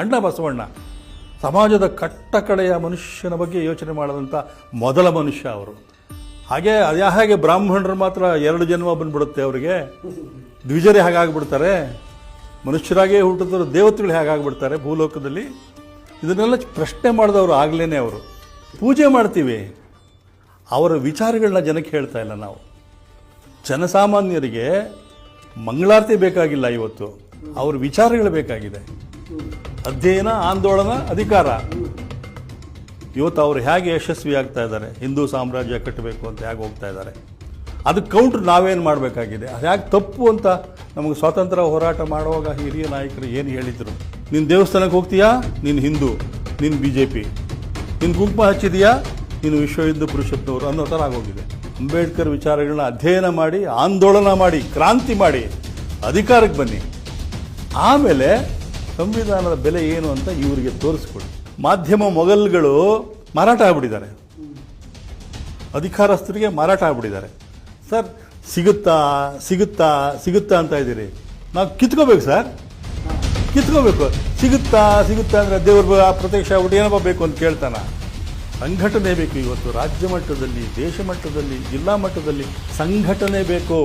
ಅಣ್ಣ ಬಸವಣ್ಣ ಸಮಾಜದ ಕಟ್ಟಕಡೆಯ ಮನುಷ್ಯನ ಬಗ್ಗೆ ಯೋಚನೆ ಮಾಡಿದಂಥ ಮೊದಲ ಮನುಷ್ಯ ಅವರು. ಹಾಗೆ ಬ್ರಾಹ್ಮಣರು ಮಾತ್ರ 2 ಜನ್ಮ ಬಂದ್ಬಿಡುತ್ತೆ ಅವರಿಗೆ, ದ್ವಿಜರೇ ಹಾಗಾಗ್ಬಿಡ್ತಾರೆ, ಮನುಷ್ಯರಾಗೇ ಹುಟ್ಟಿದ್ರು ದೇವತೆಗಳು ಹೇಗಾಗ್ಬಿಡ್ತಾರೆ ಭೂಲೋಕದಲ್ಲಿ. ಇದನ್ನೆಲ್ಲ ಪ್ರಶ್ನೆ ಮಾಡಿದವರು ಆಗ್ಲೇ ಅವರು. ಪೂಜೆ ಮಾಡ್ತೀವಿ, ಅವರ ವಿಚಾರಗಳನ್ನ ಜನಕ್ಕೆ ಹೇಳ್ತಾ ಇಲ್ಲ ನಾವು. ಜನಸಾಮಾನ್ಯರಿಗೆ ಮಂಗಳಾರತಿ ಬೇಕಾಗಿಲ್ಲ, ಇವತ್ತು ಅವ್ರ ವಿಚಾರಗಳು ಬೇಕಾಗಿದೆ. ಅಧ್ಯಯನ, ಆಂದೋಲನ, ಅಧಿಕಾರ. ಇವತ್ತು ಅವರು ಹೇಗೆ ಯಶಸ್ವಿ ಆಗ್ತಾ ಇದ್ದಾರೆ, ಹಿಂದೂ ಸಾಮ್ರಾಜ್ಯ ಕಟ್ಟಬೇಕು ಅಂತ ಹೇಗೆ ಹೋಗ್ತಾ ಇದ್ದಾರೆ, ಅದಕ್ಕೆ ಕೌಂಟ್ರ್ ನಾವೇನು ಮಾಡಬೇಕಾಗಿದೆ, ಅದು ಹೇಗೆ ತಪ್ಪು ಅಂತ ನಮಗೆ ಸ್ವಾತಂತ್ರ್ಯ ಹೋರಾಟ ಮಾಡುವಾಗ ಹಿರಿಯ ನಾಯಕರು ಏನು ಹೇಳಿದರು. ನೀನು ದೇವಸ್ಥಾನಕ್ಕೆ ಹೋಗ್ತೀಯಾ, ನೀನು ಹಿಂದೂ, ನೀನು BJP, ನೀನು ಕುಂಕುಮ ಹಚ್ಚಿದೆಯಾ, ನೀನು ವಿಶ್ವ ಹಿಂದೂ ಪರಿಷತ್ನವರು ಅನ್ನೋ ಥರ ಆಗೋಗಿದೆ. ಅಂಬೇಡ್ಕರ್ ವಿಚಾರಗಳನ್ನ ಅಧ್ಯಯನ ಮಾಡಿ, ಆಂದೋಲನ ಮಾಡಿ, ಕ್ರಾಂತಿ ಮಾಡಿ, ಅಧಿಕಾರಕ್ಕೆ ಬನ್ನಿ. ಆಮೇಲೆ ಸಂವಿಧಾನದ ಬೆಲೆ ಏನು ಅಂತ ಇವರಿಗೆ ತೋರಿಸ್ಕೊಡಿ. ಮಾಧ್ಯಮ ಮೊಘಲ್ಗಳು ಮಾರಾಟ ಆಗ್ಬಿಟ್ಟಿದ್ದಾರೆ, ಅಧಿಕಾರಸ್ಥರಿಗೆ ಮಾರಾಟ ಆಗ್ಬಿಟ್ಟಿದ್ದಾರೆ. ಸರ್ ಸಿಗುತ್ತಾ ಸಿಗುತ್ತಾ ಸಿಗುತ್ತಾ ಅಂತ ಇದ್ದೀರಿ, ನಾವು ಕಿತ್ಕೋಬೇಕು ಸರ್, ಕಿತ್ಕೋಬೇಕು. ಸಿಗುತ್ತಾ ಸಿಗುತ್ತಾ ಅಂದರೆ ದೇವ್ರ ಪ್ರತ್ಯಕ್ಷ ಆಗ್ಬಿಟ್ಟು ಏನಪ್ಪ ಬೇಕು ಅಂತ ಕೇಳ್ತಾನ. ಸಂಘಟನೆ ಬೇಕು. ಇವತ್ತು ರಾಜ್ಯ ಮಟ್ಟದಲ್ಲಿ, ದೇಶ ಮಟ್ಟದಲ್ಲಿ, ಜಿಲ್ಲಾ ಮಟ್ಟದಲ್ಲಿ ಸಂಘಟನೆ ಬೇಕು.